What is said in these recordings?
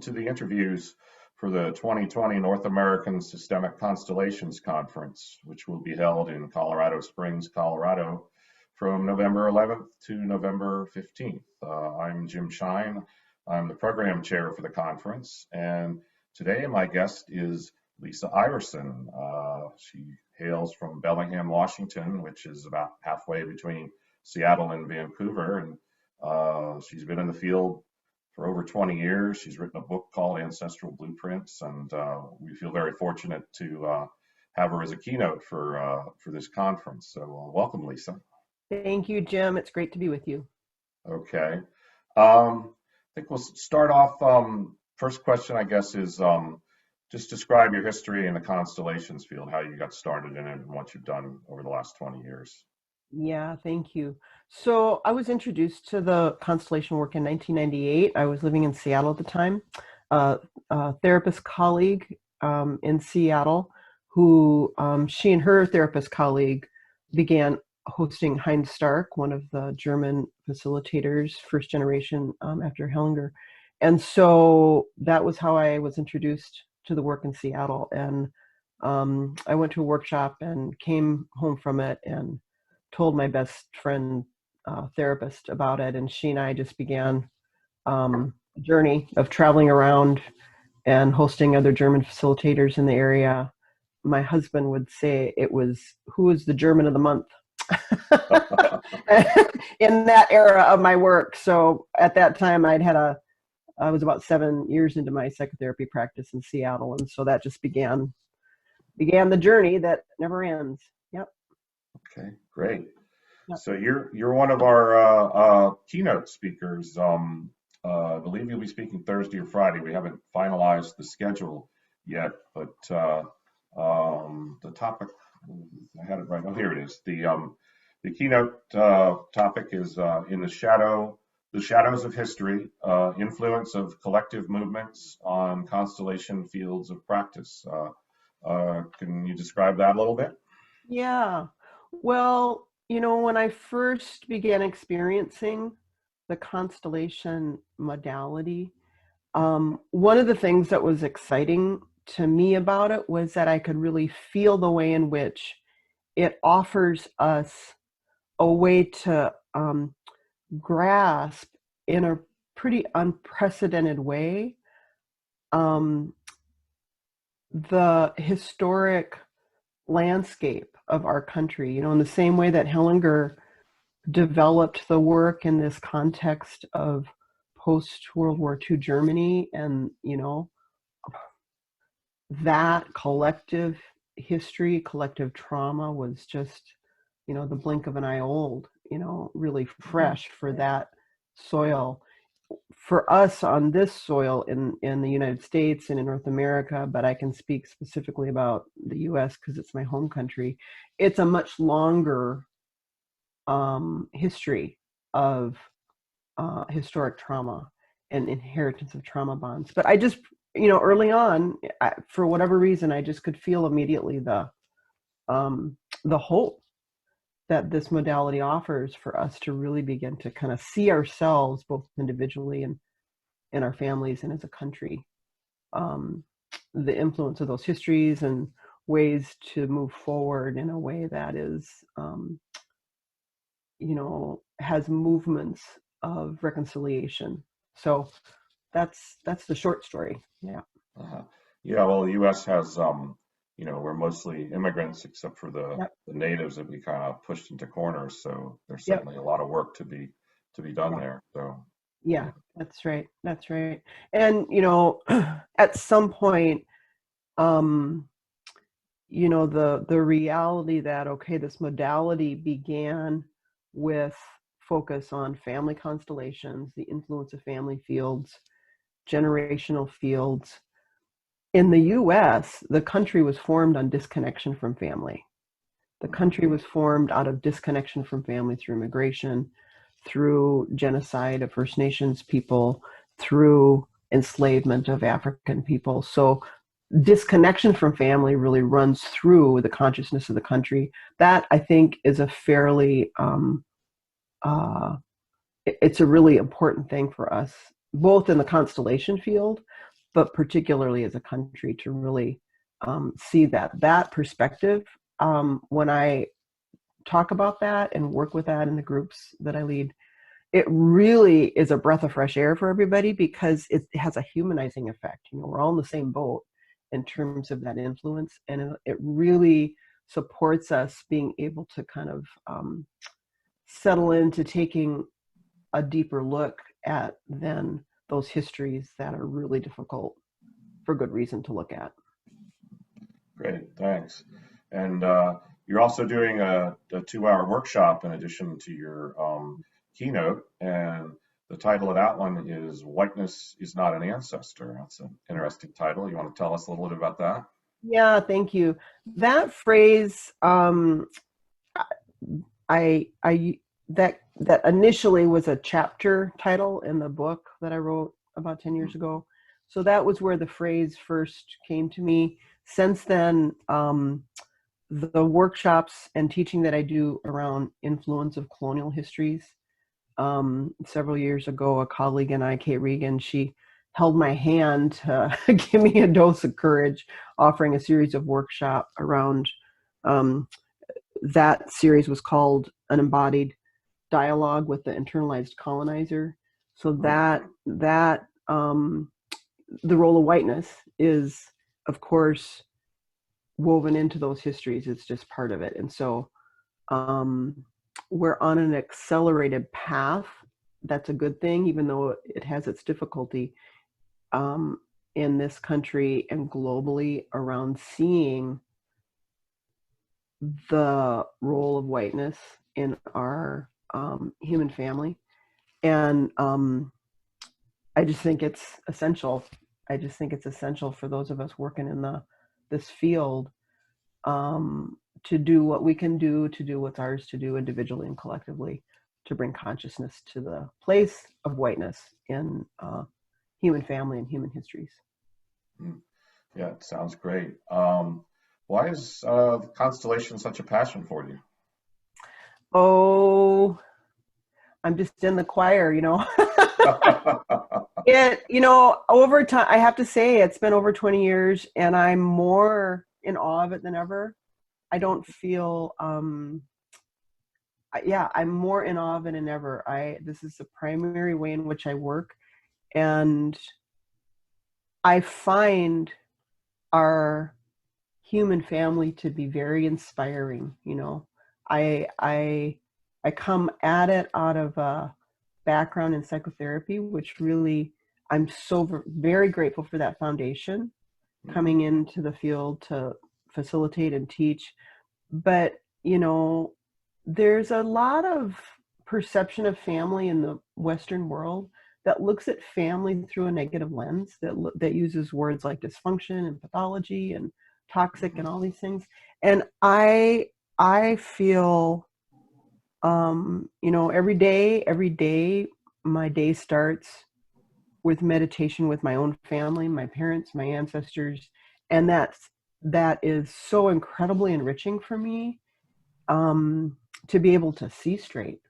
to the interviews for the 2020 North American Systemic Constellations Conference, which will be held in Colorado Springs, Colorado from November 11th to November 15th. I'm Jim Shine. I'm the program chair for the conference, and today my guest is Lisa Iversen. She hails from Bellingham, Washington, which is about halfway between Seattle and Vancouver, and she's been in the field for over 20 years. She's written a book called Ancestral Blueprints, and we feel very fortunate to have her as a keynote for this conference. So welcome, Lisa. Thank you, Jim. It's great to be with you. Okay. I think we'll start off, first question, I guess, is just describe your history in the constellations field, how you got started in it and what you've done over the last 20 years. Yeah, thank you. So I was introduced to the constellation work in 1998. I was living in Seattle at the time. A therapist colleague in Seattle who she and her therapist colleague began hosting Heinz Stark, one of the German facilitators, first generation after Hellinger. And so that was how I was introduced to the work in Seattle. And I went to a workshop and came home from it and told my best friend therapist about it. And she and I just began a journey of traveling around and hosting other German facilitators in the area. My husband would say it was, who is the German of the month? In that era of my work. So at that time I was about 7 years into my psychotherapy practice in Seattle. And so that just began the journey that never ends. Yep. Okay, great. Yep. So you're one of our keynote speakers. I believe you'll be speaking Thursday or Friday. We haven't finalized the schedule yet, but the topic, I had it right. Oh, here it is. The keynote topic is in the shadows of history, influence of collective movements on constellation fields of practice. Can you describe that a little bit? Yeah. Well, when I first began experiencing the constellation modality, one of the things that was exciting to me about it was that I could really feel the way in which it offers us a way to grasp in a pretty unprecedented way the historic landscape of our country, in the same way that Hellinger developed the work in this context of post-World War II Germany, and, that collective history, collective trauma was just, the blink of an eye old, really fresh for that soil. For us on this soil in the United States and in North America, but I can speak specifically about the US because it's my home country, it's a much longer history of historic trauma and inheritance of trauma bonds. But I just, early on, for whatever reason, I just could feel immediately the hope that this modality offers for us to really begin to kind of see ourselves both individually and in our families and as a country, the influence of those histories and ways to move forward in a way that is, has movements of reconciliation. So that's the short story. Yeah. Yeah. Well, the U.S. has, we're mostly immigrants except for the natives that we kind of pushed into corners. So there's certainly a lot of work to be done there. So. Yeah, that's right. That's right. And, at some point, the reality that, okay, this modality began with focus on family constellations, the influence of family fields, generational fields. In the US, the country was formed on disconnection from family. The country was formed out of disconnection from family through immigration, through genocide of First Nations people, through enslavement of African people. So disconnection from family really runs through the consciousness of the country. That, I think, is a fairly, it's a really important thing for us, both in the constellation field, but particularly as a country to really see that perspective. When I talk about that and work with that in the groups that I lead, it really is a breath of fresh air for everybody, because it has a humanizing effect. You know, we're all in the same boat in terms of that influence, and it really supports us being able to kind of settle into taking a deeper look at then those histories that are really difficult for good reason to look at. Great, thanks. And you're also doing a 2-hour workshop in addition to your keynote, and the title of that one is "Whiteness is Not an Ancestor." That's an interesting title. You want to tell us a little bit about that? Yeah, thank you. That phrase, I that initially was a chapter title in the book that I wrote about 10 years ago. So that was where the phrase first came to me. Since then, the workshops and teaching that I do around influence of colonial histories. Several years ago, a colleague and I, Kate Regan, she held my hand to give me a dose of courage, offering a series of workshop around that series was called An Embodied Dialogue with the Internalized Colonizer. So that the role of whiteness is, of course, woven into those histories. It's just part of it. And so we're on an accelerated path. That's a good thing, even though it has its difficulty in this country and globally around seeing the role of whiteness in our human family. And I just think it's essential. I just think it's essential for those of us working in this field to do what we can do, to do what's ours to do individually and collectively, to bring consciousness to the place of whiteness in human family and human histories. Yeah, it sounds great. Why is the constellation such a passion for you? Oh, I'm just in the choir, you know. Over time, I have to say it's been over 20 years and I'm more in awe of it than ever. I don't feel, I'm more in awe of it than ever. This is the primary way in which I work, and I find our human family to be very inspiring. You know, I come at it out of a background in psychotherapy, which really, I'm so very grateful for that foundation coming into the field to facilitate and teach. But, you know, there's a lot of perception of family in the Western world that looks at family through a negative lens, that uses words like dysfunction and pathology and toxic and all these things. And I feel, you know, every day, my day starts with meditation with my own family, my parents, my ancestors. And that is so incredibly enriching for me, to be able to see straight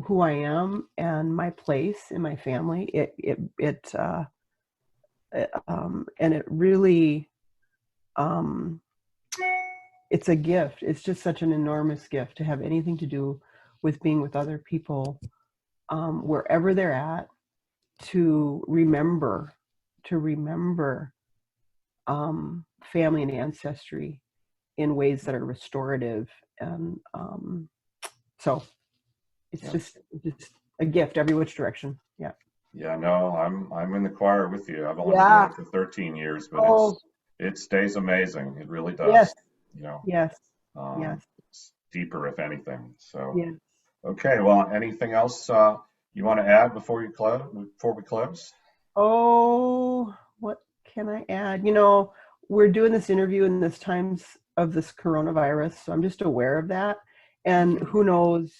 who I am and my place in my family. And it really, it's a gift. It's just such an enormous gift to have anything to do with being with other people, wherever they're at, to remember family and ancestry in ways that are restorative. And so it's just a gift every which direction. Yeah. Yeah, no, I'm in the choir with you. I've only been doing it for 13 years, but it stays amazing. It really does. Yes. You know, Yes. Yes. it's deeper if anything. So, Yes. okay. Well, anything else you want to add before we close? Oh, what can I add? You know, we're doing this interview in this times of this coronavirus, so I'm just aware of that. And who knows,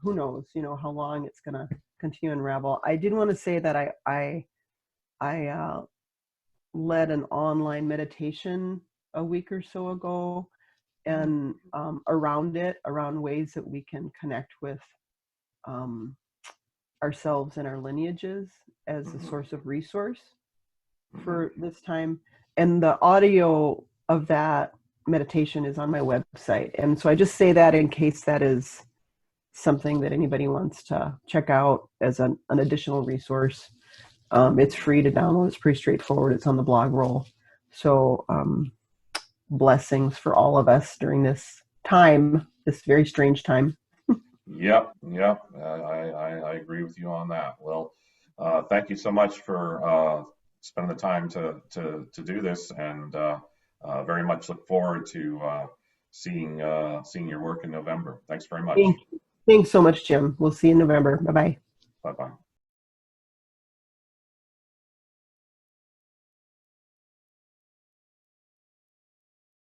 you know, how long it's going to continue to unravel. I did want to say that I led an online meditation a week or so ago, and around ways that we can connect with ourselves and our lineages as a source of resource. for this time. And the audio of that meditation is on my website. And so I just say that in case that is something that anybody wants to check out as an additional resource. It's free to download. It's pretty straightforward. It's on the blog roll. So blessings for all of us during this time, this very strange time. Yep. I agree with you on that. Well, thank you so much for spending the time to do this, and very much look forward to seeing your work in November. Thanks very much. Thanks so much, Jim. We'll see you in November. Bye-bye. Bye-bye.